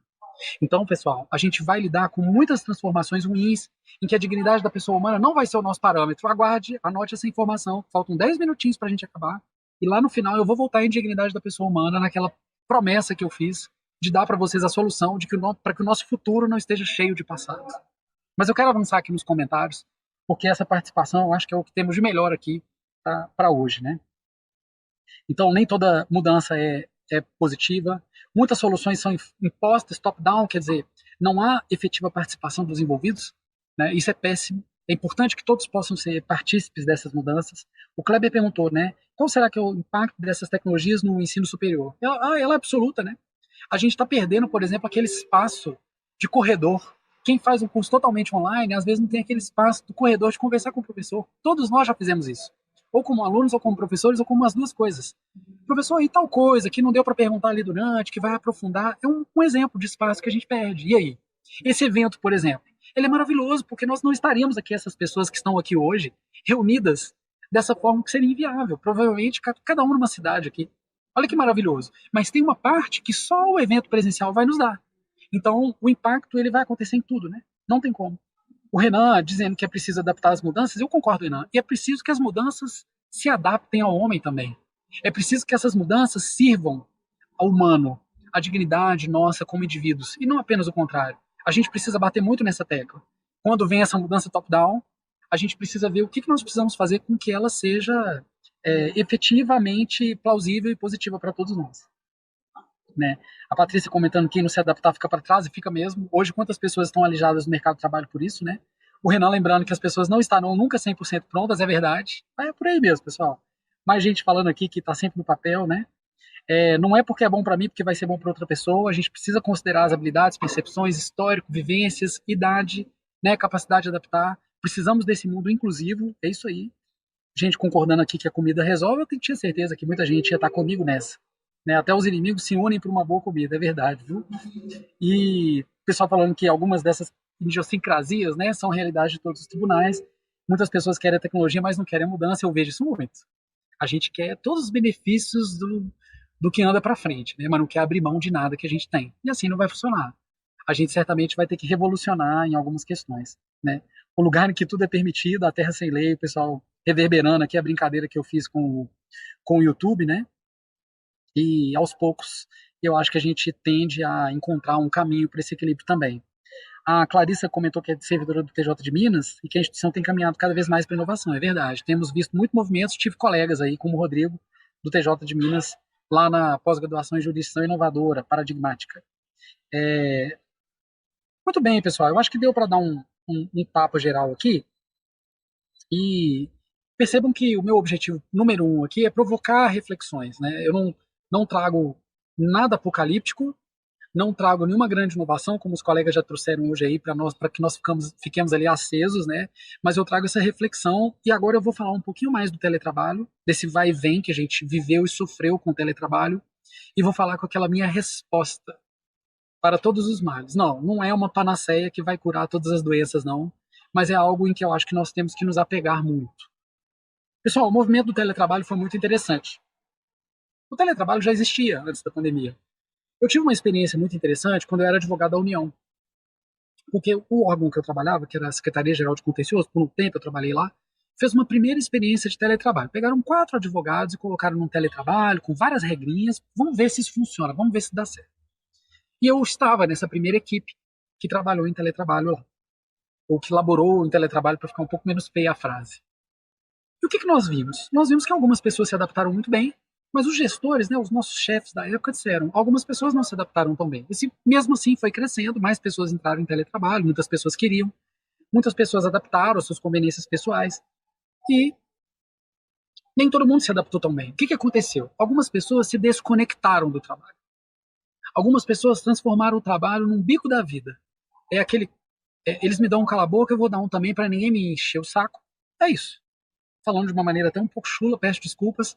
A: Então, pessoal, a gente vai lidar com muitas transformações ruins, em que a dignidade da pessoa humana não vai ser o nosso parâmetro. Aguarde, anote essa informação. Faltam 10 minutinhos para a gente acabar. E lá no final eu vou voltar em dignidade da pessoa humana, naquela promessa que eu fiz de dar para vocês a solução para que o nosso futuro não esteja cheio de passados. Mas eu quero avançar aqui nos comentários, porque essa participação eu acho que é o que temos de melhor aqui para hoje, né? Então, nem toda mudança é positiva. Muitas soluções são impostas top-down, quer dizer, não há efetiva participação dos envolvidos, né? Isso é péssimo. É importante que todos possam ser partícipes dessas mudanças. O Kleber perguntou, né? Qual será que é o impacto dessas tecnologias no ensino superior? Ela é absoluta, né? A gente está perdendo, por exemplo, aquele espaço de corredor. Quem faz um curso totalmente online, às vezes não tem aquele espaço do corredor de conversar com o professor. Todos nós já fizemos isso. Ou como alunos, ou como professores, ou como as duas coisas. Professor, e tal coisa que não deu para perguntar ali durante, que vai aprofundar, é um exemplo de espaço que a gente perde. E aí? Esse evento, por exemplo, ele é maravilhoso, porque nós não estaríamos aqui, essas pessoas que estão aqui hoje, reunidas dessa forma que seria inviável. Provavelmente, cada um numa cidade aqui. Olha que maravilhoso. Mas tem uma parte que só o evento presencial vai nos dar. Então, o impacto ele vai acontecer em tudo, né? Não tem como. O Renan dizendo que é preciso adaptar as mudanças, eu concordo, Renan. E é preciso que as mudanças se adaptem ao homem também. É preciso que essas mudanças sirvam ao humano, à dignidade nossa como indivíduos, e não apenas o contrário. A gente precisa bater muito nessa tecla. Quando vem essa mudança top-down, a gente precisa ver o que nós precisamos fazer com que ela seja efetivamente plausível e positiva para todos nós. Né? A Patrícia comentando que quem não se adaptar fica para trás, e fica mesmo. Hoje, quantas pessoas estão alijadas do mercado de trabalho por isso, né? O Renan lembrando que as pessoas não estarão nunca 100% prontas, é verdade. É por aí mesmo, pessoal. Mais gente falando aqui que está sempre no papel, né? Não é porque é bom para mim, porque vai ser bom para outra pessoa. A gente precisa considerar as habilidades, percepções, histórico, vivências, idade, né? Capacidade de adaptar. Precisamos desse mundo inclusivo, é isso aí. Gente concordando aqui que a comida resolve, eu tinha certeza que muita gente ia estar comigo nessa. Né? Até os inimigos se unem para uma boa comida, é verdade, viu? E o pessoal falando que algumas dessas idiosincrasias, né, são realidade de todos os tribunais. Muitas pessoas querem a tecnologia, mas não querem a mudança. Eu vejo isso muito. A gente quer todos os benefícios do que anda para frente, né, mas não quer abrir mão de nada que a gente tem. E assim não vai funcionar. A gente certamente vai ter que revolucionar em algumas questões, né? o lugar em que tudo é permitido, a terra sem lei, o pessoal reverberando aqui a brincadeira que eu fiz com o YouTube, né? E aos poucos eu acho que a gente tende a encontrar um caminho para esse equilíbrio também. A Clarissa comentou que é servidora do TJ de Minas e que a instituição tem caminhado cada vez mais para inovação. É verdade. Temos visto muito movimento, tive colegas aí, como o Rodrigo, do TJ de Minas, lá na pós-graduação em jurisdição inovadora, paradigmática. É... Muito bem, pessoal. Eu acho que deu para dar um papo geral aqui. E percebam que o meu objetivo número um aqui é provocar reflexões, né? Eu não trago nada apocalíptico, não trago nenhuma grande inovação, como os colegas já trouxeram hoje aí para nós, para que nós fiquemos ali acesos, né? Mas eu trago essa reflexão e agora eu vou falar um pouquinho mais do teletrabalho, desse vai e vem que a gente viveu e sofreu com o teletrabalho, e vou falar com aquela minha resposta para todos os males. Não é uma panaceia que vai curar todas as doenças, não, mas é algo em que eu acho que nós temos que nos apegar muito. Pessoal, o movimento do teletrabalho foi muito interessante. O teletrabalho já existia antes da pandemia. Eu tive uma experiência muito interessante quando eu era advogado da União, porque o órgão que eu trabalhava, que era a Secretaria-Geral de Contencioso, por um tempo eu trabalhei lá, fez uma primeira experiência de teletrabalho. Pegaram 4 advogados e colocaram num teletrabalho com várias regrinhas. Vamos ver se isso funciona, vamos ver se dá certo. E eu estava nessa primeira equipe que trabalhou em teletrabalho lá, ou que laborou em teletrabalho para ficar um pouco menos feia a frase. E o que nós vimos? Nós vimos que algumas pessoas se adaptaram muito bem, mas os gestores, né, os nossos chefes da época disseram, algumas pessoas não se adaptaram tão bem. E mesmo assim foi crescendo, mais pessoas entraram em teletrabalho, muitas pessoas queriam, muitas pessoas adaptaram as suas conveniências pessoais e nem todo mundo se adaptou tão bem. O que aconteceu? Algumas pessoas se desconectaram do trabalho. Algumas pessoas transformaram o trabalho num bico da vida. É aquele, eles me dão um cala-boca, eu vou dar um também para ninguém me encher o saco. É isso. Falando de uma maneira até um pouco chula, peço desculpas,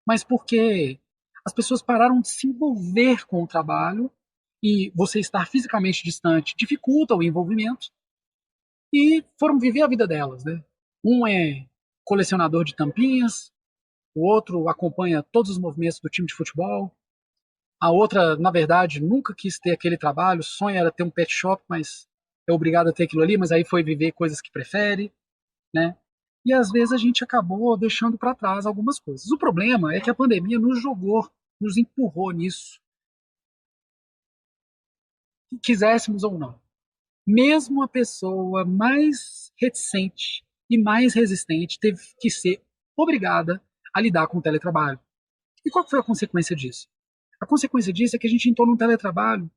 A: mas porque as pessoas pararam de se envolver com o trabalho e você estar fisicamente distante dificulta o envolvimento e foram viver a vida delas, né? Um é colecionador de tampinhas, o outro acompanha todos os movimentos do time de futebol, a outra, na verdade, nunca quis ter aquele trabalho, o sonho era ter um pet shop, mas é obrigado a ter aquilo ali, mas aí foi viver coisas que prefere, né? E às vezes a gente acabou deixando para trás algumas coisas. O problema é que a pandemia nos jogou, nos empurrou nisso, quiséssemos ou não. Mesmo a pessoa mais reticente e mais resistente teve que ser obrigada a lidar com o teletrabalho. E qual foi a consequência disso? A consequência disso é que a gente entrou num teletrabalho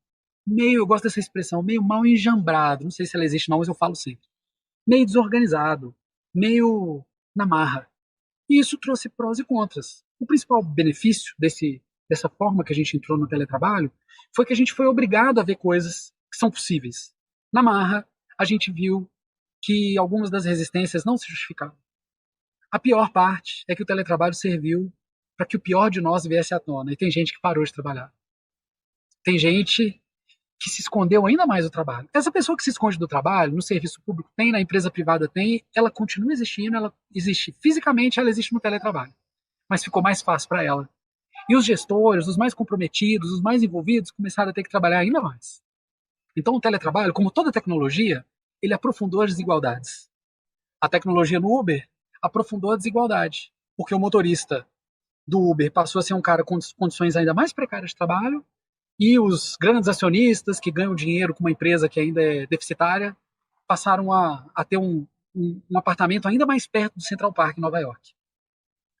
A: meio, eu gosto dessa expressão, meio mal enjambrado, não sei se ela existe não, mas eu falo sempre. Meio desorganizado, meio na marra. E isso trouxe prós e contras. O principal benefício dessa forma que a gente entrou no teletrabalho foi que a gente foi obrigado a ver coisas que são possíveis. Na marra, a gente viu que algumas das resistências não se justificavam. A pior parte é que o teletrabalho serviu para que o pior de nós viesse à tona. E tem gente que parou de trabalhar. Tem gente que se escondeu ainda mais do trabalho. Essa pessoa que se esconde do trabalho, no serviço público tem, na empresa privada tem, ela continua existindo, ela existe fisicamente, ela existe no teletrabalho. Mas ficou mais fácil para ela. E os gestores, os mais comprometidos, os mais envolvidos, começaram a ter que trabalhar ainda mais. Então o teletrabalho, como toda tecnologia, ele aprofundou as desigualdades. A tecnologia no Uber aprofundou a desigualdade, porque o motorista do Uber passou a ser um cara com condições ainda mais precárias de trabalho, e os grandes acionistas que ganham dinheiro com uma empresa que ainda é deficitária passaram a ter um apartamento ainda mais perto do Central Park, em Nova York.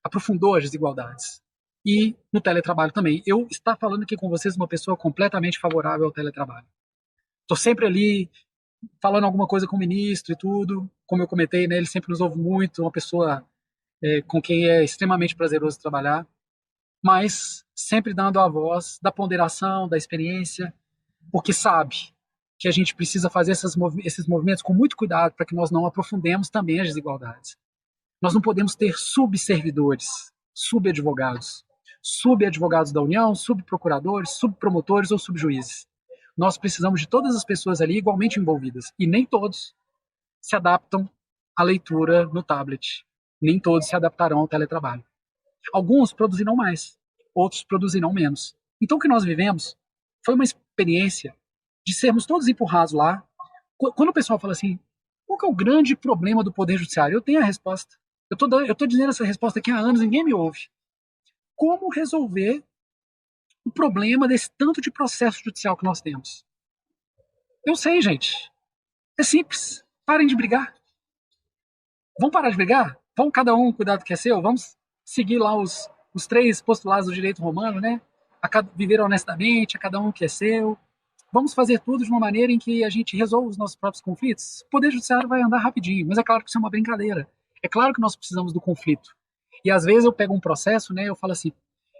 A: Aprofundou as desigualdades. E no teletrabalho também. Eu estou falando aqui com vocês uma pessoa completamente favorável ao teletrabalho. Estou sempre ali falando alguma coisa com o ministro e tudo. Como eu comentei, né, ele sempre nos ouve muito, uma pessoa com quem é extremamente prazeroso trabalhar, mas sempre dando a voz da ponderação, da experiência, porque sabe que a gente precisa fazer esses movimentos com muito cuidado para que nós não aprofundemos também as desigualdades. Nós não podemos ter subservidores, subadvogados da União, subprocuradores, subpromotores ou subjuízes. Nós precisamos de todas as pessoas ali igualmente envolvidas, e nem todos se adaptam à leitura no tablet, nem todos se adaptarão ao teletrabalho. Alguns produzirão mais, outros produzirão menos. Então o que nós vivemos foi uma experiência de sermos todos empurrados lá. Quando o pessoal fala assim, Qual que é o grande problema do Poder Judiciário? Eu tenho a resposta. Eu tô dizendo essa resposta aqui há anos, ninguém me ouve. Como resolver o problema desse tanto de processo judicial que nós temos? Eu sei, gente. É simples. Parem de brigar. Vamos parar de brigar? Vamos cada um cuidar do que é seu? Vamos seguir lá os três postulados do direito romano, né? Viver honestamente, a cada um o que é seu. Vamos fazer tudo de uma maneira em que a gente resolva os nossos próprios conflitos? O Poder Judiciário vai andar rapidinho, mas é claro que isso é uma brincadeira. É claro que nós precisamos do conflito. E às vezes eu pego um processo, né? Eu falo assim,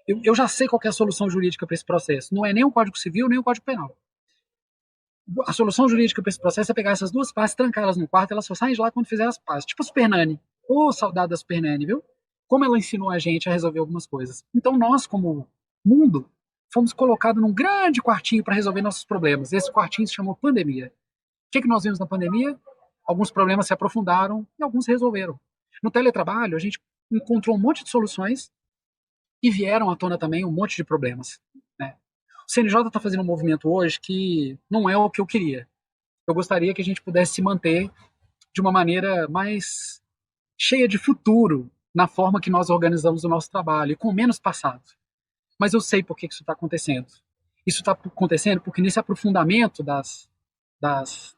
A: eu já sei qual é a solução jurídica para esse processo. Não é nem o Código Civil, nem o Código Penal. A solução jurídica para esse processo é pegar essas duas partes, trancar elas no quarto, elas só saem de lá quando fizer as pazes. Tipo a Super Nani. Ô, saudade da Super Nani, viu? Como ela ensinou a gente a resolver algumas coisas. Então nós, como mundo, fomos colocados num grande quartinho para resolver nossos problemas. Esse quartinho se chamou pandemia. O que nós vimos na pandemia? Alguns problemas se aprofundaram e alguns se resolveram. No teletrabalho, a gente encontrou um monte de soluções e vieram à tona também um monte de problemas. Né? O CNJ está fazendo um movimento hoje que não é o que eu queria. Eu gostaria que a gente pudesse se manter de uma maneira mais cheia de futuro na forma que nós organizamos o nosso trabalho e com menos passado. Mas eu sei por que isso está acontecendo. Isso está acontecendo porque nesse aprofundamento das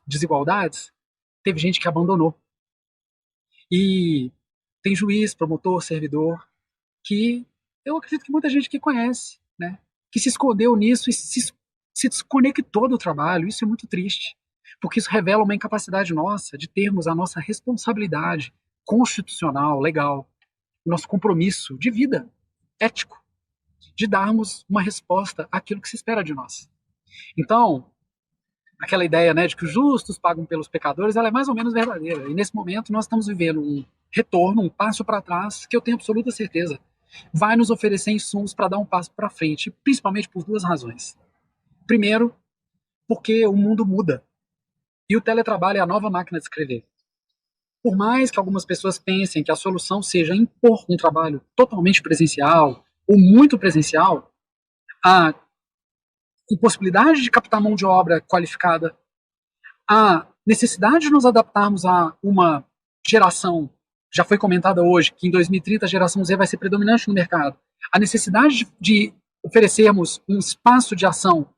A: desigualdades, teve gente que abandonou. E tem juiz, promotor, servidor, que eu acredito que muita gente que conhece, né? Que se escondeu nisso e se desconectou do trabalho. Isso é muito triste, porque isso revela uma incapacidade nossa de termos a nossa responsabilidade constitucional, legal, nosso compromisso de vida, ético, de darmos uma resposta àquilo que se espera de nós. Então, aquela ideia, né, de que os justos pagam pelos pecadores, ela é mais ou menos verdadeira. E nesse momento nós estamos vivendo um retorno, um passo para trás, que eu tenho absoluta certeza vai nos oferecer insumos para dar um passo para frente, principalmente por duas razões. Primeiro, porque o mundo muda e o teletrabalho é a nova máquina de escrever. Por mais que algumas pessoas pensem que a solução seja impor um trabalho totalmente presencial ou muito presencial, a impossibilidade de captar mão de obra qualificada, a necessidade de nos adaptarmos a uma geração, já foi comentada hoje, que em 2030 a geração Z vai ser predominante no mercado, a necessidade de oferecermos um espaço de ação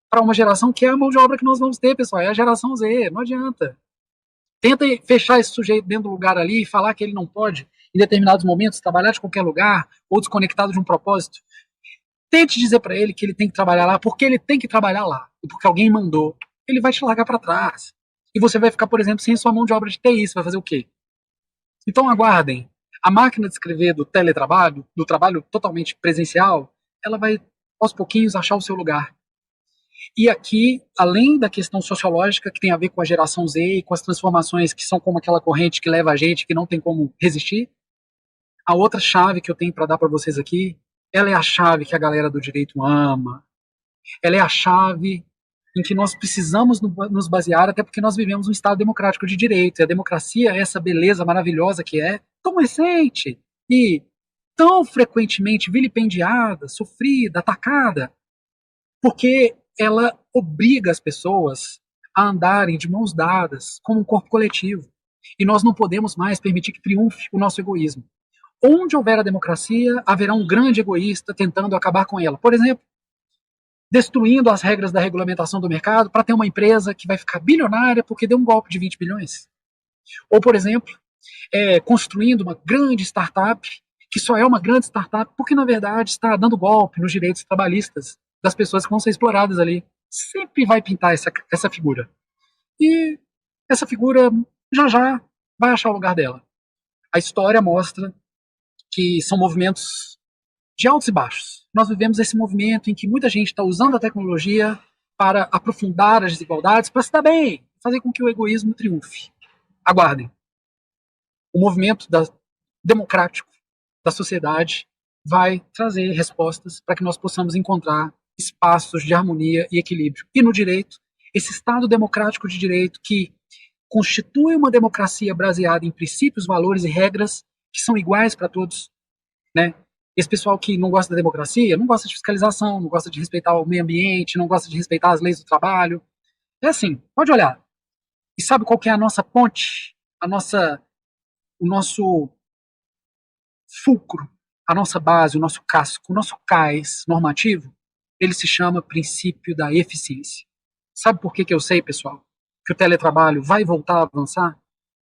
A: para uma geração que é a mão de obra que nós vamos ter, pessoal, é a geração Z, não adianta. Tenta fechar esse sujeito dentro do lugar ali e falar que ele não pode, em determinados momentos, trabalhar de qualquer lugar ou desconectado de um propósito. Tente dizer para ele que ele tem que trabalhar lá porque ele tem que trabalhar lá e porque alguém mandou. Ele vai te largar para trás. E você vai ficar, por exemplo, sem sua mão de obra de TI. Você vai fazer o quê? Então aguardem. A máquina de escrever do teletrabalho, do trabalho totalmente presencial, ela vai, aos pouquinhos, achar o seu lugar. E aqui, além da questão sociológica, que tem a ver com a geração Z e com as transformações que são como aquela corrente que leva a gente, que não tem como resistir, a outra chave que eu tenho para dar para vocês aqui, ela é a chave que a galera do direito ama. Ela é a chave em que nós precisamos nos basear, até porque nós vivemos um Estado democrático de direito. E a democracia, essa beleza maravilhosa que é, tão recente e tão frequentemente vilipendiada, sofrida, atacada, porque ela obriga as pessoas a andarem de mãos dadas, como um corpo coletivo. E nós não podemos mais permitir que triunfe o nosso egoísmo. Onde houver a democracia, haverá um grande egoísta tentando acabar com ela. Por exemplo, destruindo as regras da regulamentação do mercado para ter uma empresa que vai ficar bilionária porque deu um golpe de 20 bilhões. Ou, por exemplo, construindo uma grande startup que só é uma grande startup porque, na verdade, está dando golpe nos direitos trabalhistas das pessoas que vão ser exploradas ali. Sempre vai pintar essa figura. E essa figura já vai achar o lugar dela. A história mostra que são movimentos de altos e baixos. Nós vivemos esse movimento em que muita gente está usando a tecnologia para aprofundar as desigualdades, para se dar bem, fazer com que o egoísmo triunfe. Aguardem. O movimento democrático da sociedade vai trazer respostas para que nós possamos encontrar espaços de harmonia e equilíbrio. E no direito, esse Estado democrático de direito que constitui uma democracia baseada em princípios, valores e regras que são iguais para todos, né? Esse pessoal que não gosta da democracia, não gosta de fiscalização, não gosta de respeitar o meio ambiente, não gosta de respeitar as leis do trabalho. É assim, pode olhar. E sabe qual que é a nossa ponte? O nosso fulcro, a nossa base, o nosso casco, o nosso cais normativo? Ele se chama princípio da eficiência. Sabe por que eu sei, pessoal, que o teletrabalho vai voltar a avançar?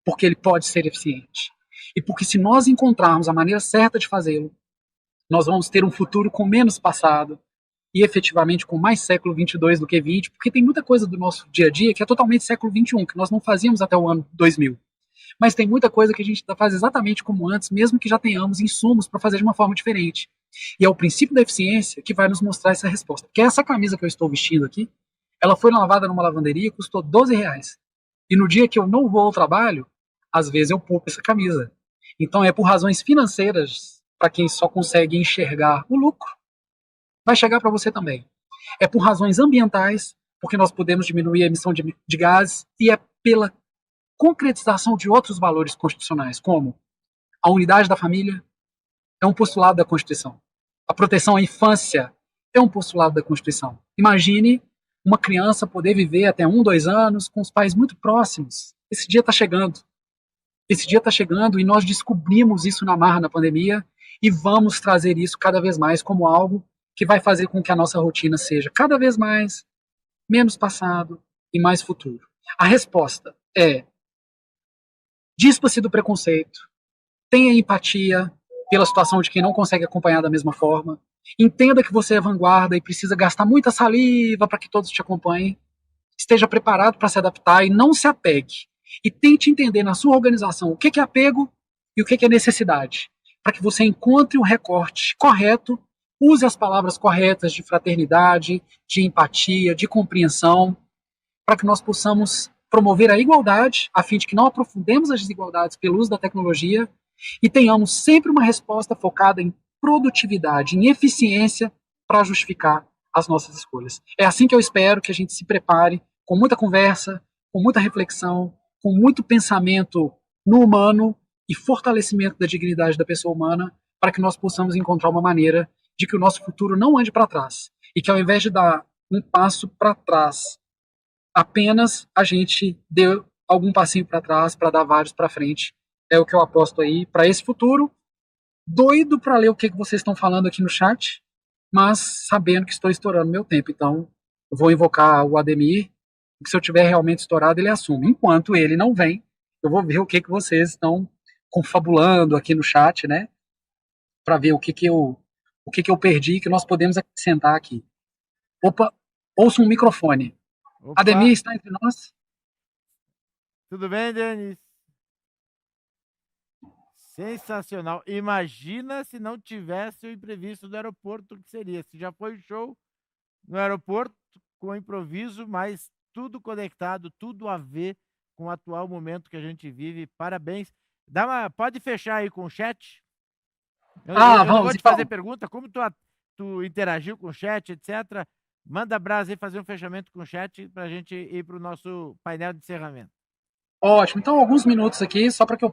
A: Porque ele pode ser eficiente. E porque se nós encontrarmos a maneira certa de fazê-lo, nós vamos ter um futuro com menos passado e efetivamente com mais século 22 do que 20, porque tem muita coisa do nosso dia a dia que é totalmente século 21, que nós não fazíamos até o ano 2000. Mas tem muita coisa que a gente faz exatamente como antes, mesmo que já tenhamos insumos para fazer de uma forma diferente. E é o princípio da eficiência que vai nos mostrar essa resposta. Porque essa camisa que eu estou vestindo aqui, ela foi lavada numa lavanderia e custou R$ 12. E no dia que eu não vou ao trabalho, às vezes eu poupo essa camisa. Então é por razões financeiras, para quem só consegue enxergar o lucro, vai chegar para você também. É por razões ambientais, porque nós podemos diminuir a emissão de gases, e é pela concretização de outros valores constitucionais, como a unidade da família é um postulado da Constituição. A proteção à infância é um postulado da Constituição. Imagine uma criança poder viver até 1, 2 anos com os pais muito próximos. Esse dia está chegando. Esse dia está chegando e nós descobrimos isso na marra na pandemia e vamos trazer isso cada vez mais como algo que vai fazer com que a nossa rotina seja cada vez mais menos passado e mais futuro. A resposta é: dispa-se do preconceito, tenha empatia pela situação de quem não consegue acompanhar da mesma forma, entenda que você é vanguarda e precisa gastar muita saliva para que todos te acompanhem, esteja preparado para se adaptar e não se apegue. E tente entender na sua organização o que é apego e o que é necessidade, para que você encontre um recorte correto, use as palavras corretas de fraternidade, de empatia, de compreensão, para que nós possamos promover a igualdade, a fim de que não aprofundemos as desigualdades pelo uso da tecnologia e tenhamos sempre uma resposta focada em produtividade, em eficiência, para justificar as nossas escolhas. É assim que eu espero que a gente se prepare, com muita conversa, com muita reflexão, com muito pensamento no humano e fortalecimento da dignidade da pessoa humana, para que nós possamos encontrar uma maneira de que o nosso futuro não ande para trás e que, ao invés de dar um passo para trás, apenas a gente deu algum passinho para trás para dar vários para frente. É o que eu aposto aí para esse futuro. Doido para ler o que vocês estão falando aqui no chat, mas sabendo que estou estourando meu tempo. Então, eu vou invocar o Ademir, que se eu tiver realmente estourado, ele assume. Enquanto ele não vem, eu vou ver o que vocês estão confabulando aqui no chat, né? Para ver o que eu perdi, que nós podemos acrescentar aqui. Opa, ouça um microfone.
B: Opa.
A: Ademir está entre nós?
B: Tudo bem, Denis? Sensacional. Imagina se não tivesse o imprevisto do aeroporto, o que seria? Se já foi show no aeroporto, com improviso, mas tudo conectado, tudo a ver com o atual momento que a gente vive. Parabéns. Pode fechar aí com o chat? Eu não vou te fazer pergunta, como tu interagiu com o chat, etc. Manda brasa aí fazer um fechamento com o chat para a gente ir para o nosso painel de encerramento.
A: Ótimo. Então, alguns minutos aqui, só para que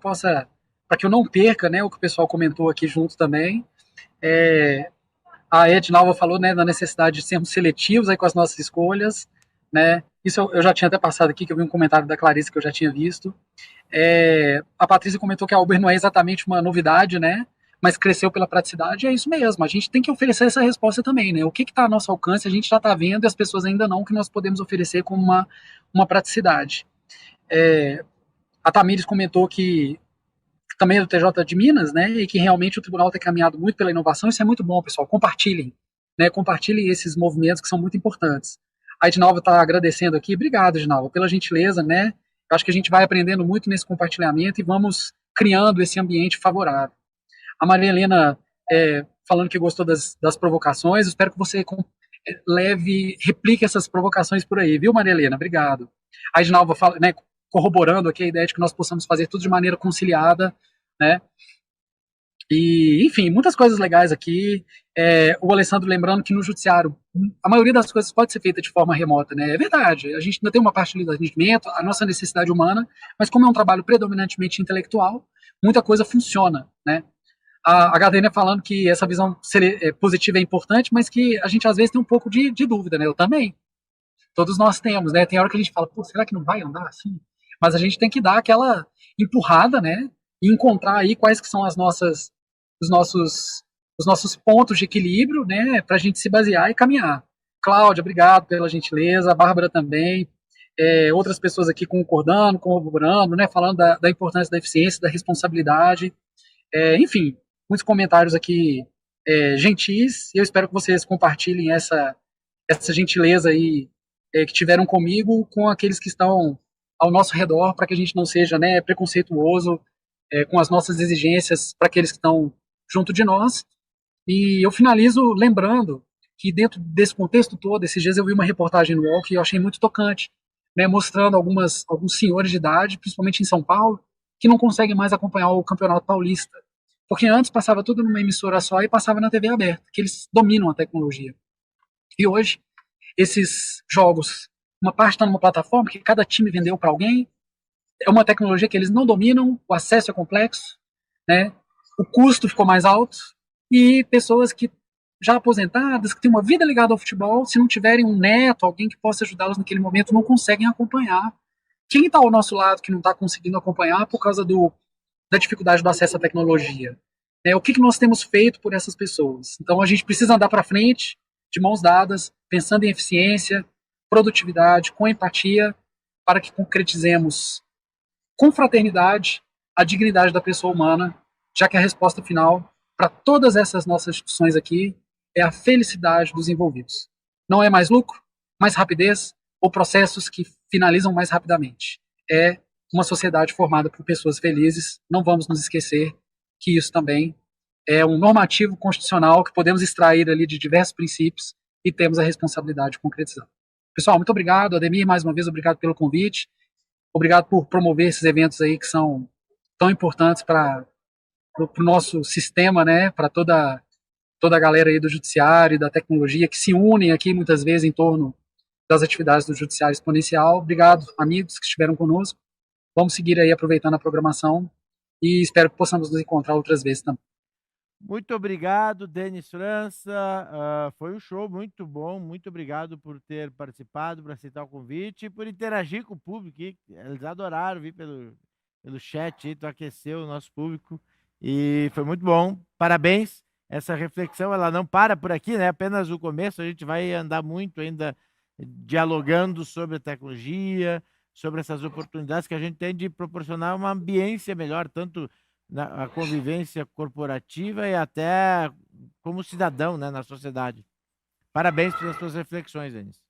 A: eu não perca, né, o que o pessoal comentou aqui junto também. A Ednalva falou, né, da necessidade de sermos seletivos aí com as nossas escolhas, né? Isso eu já tinha até passado aqui, que eu vi um comentário da Clarice que eu já tinha visto. A Patrícia comentou que a Uber não é exatamente uma novidade, né? Mas cresceu pela praticidade, é isso mesmo. A gente tem que oferecer essa resposta também, né? O que está ao nosso alcance, a gente já está vendo e as pessoas ainda não, que nós podemos oferecer como uma praticidade. A Tamires comentou que também é do TJ de Minas, né? E que realmente o tribunal tem caminhado muito pela inovação. Isso é muito bom, pessoal. Compartilhem, né? Compartilhem esses movimentos que são muito importantes. A Ednalva está agradecendo aqui. Obrigado, Ednalva, pela gentileza, né? Eu acho que a gente vai aprendendo muito nesse compartilhamento e vamos criando esse ambiente favorável. A Maria Helena falando que gostou das provocações. Espero que você replique essas provocações por aí, viu, Maria Helena? Obrigado. A Ednalva fala, né, corroborando aqui a ideia de que nós possamos fazer tudo de maneira conciliada, né? E, enfim, muitas coisas legais aqui. O Alessandro lembrando que no judiciário a maioria das coisas pode ser feita de forma remota, né? É verdade, a gente ainda tem uma parte do atendimento, a nossa necessidade humana, mas como é um trabalho predominantemente intelectual, muita coisa funciona, né? A Gardenia falando que essa visão positiva é importante, mas que a gente às vezes tem um pouco de dúvida, né? Eu também. Todos nós temos, né? Tem hora que a gente fala, pô, será que não vai andar assim? mas a gente tem que dar aquela empurrada, né? E encontrar aí quais que são os nossos, os nossos pontos de equilíbrio, né? Para a gente se basear e caminhar. Cláudia, obrigado pela gentileza, a Bárbara também, outras pessoas aqui concordando, corroborando, né? Falando da importância da eficiência, da responsabilidade, enfim, muitos comentários aqui gentis, e eu espero que vocês compartilhem essa gentileza aí que tiveram comigo com aqueles que estão ao nosso redor, para que a gente não seja, né, preconceituoso com as nossas exigências para aqueles que estão junto de nós. E eu finalizo lembrando que dentro desse contexto todo, esses dias eu vi uma reportagem no UOL que eu achei muito tocante, né, mostrando alguns senhores de idade, principalmente em São Paulo, que não conseguem mais acompanhar o Campeonato Paulista. Porque antes passava tudo numa emissora só e passava na TV aberta, que eles dominam a tecnologia. E hoje, esses jogos, uma parte está numa plataforma que cada time vendeu para alguém, é uma tecnologia que eles não dominam, o acesso é complexo, né? O custo ficou mais alto, e pessoas que já aposentadas, que têm uma vida ligada ao futebol, se não tiverem um neto, alguém que possa ajudá-los naquele momento, não conseguem acompanhar. Quem está ao nosso lado que não está conseguindo acompanhar por causa da dificuldade do acesso à tecnologia? O que nós temos feito por essas pessoas? Então a gente precisa andar para frente, de mãos dadas, pensando em eficiência, produtividade, com empatia, para que concretizemos com fraternidade a dignidade da pessoa humana, já que a resposta final para todas essas nossas discussões aqui é a felicidade dos envolvidos. Não é mais lucro, mais rapidez ou processos que finalizam mais rapidamente. É uma sociedade formada por pessoas felizes. Não vamos nos esquecer que isso também é um normativo constitucional que podemos extrair ali de diversos princípios e temos a responsabilidade de concretizar. Pessoal, muito obrigado. Ademir, mais uma vez, obrigado pelo convite. Obrigado por promover esses eventos aí que são tão importantes para o nosso sistema, né? Para toda a galera aí do judiciário e da tecnologia que se unem aqui muitas vezes em torno das atividades do Judiciário Exponencial. Obrigado, amigos que estiveram conosco. Vamos seguir aí aproveitando a programação e espero que possamos nos encontrar outras vezes também.
B: Muito obrigado, Denis França. Foi um show muito bom. Muito obrigado por ter participado, por aceitar o convite e por interagir com o público. Eles adoraram vir pelo chat, tu aqueceu o nosso público e foi muito bom. Parabéns. Essa reflexão, ela não para por aqui, né? Apenas o começo. A gente vai andar muito ainda dialogando sobre a tecnologia, sobre essas oportunidades que a gente tem de proporcionar uma ambiência melhor, tanto na convivência corporativa e até como cidadão, né, na sociedade. Parabéns pelas suas reflexões, Denis.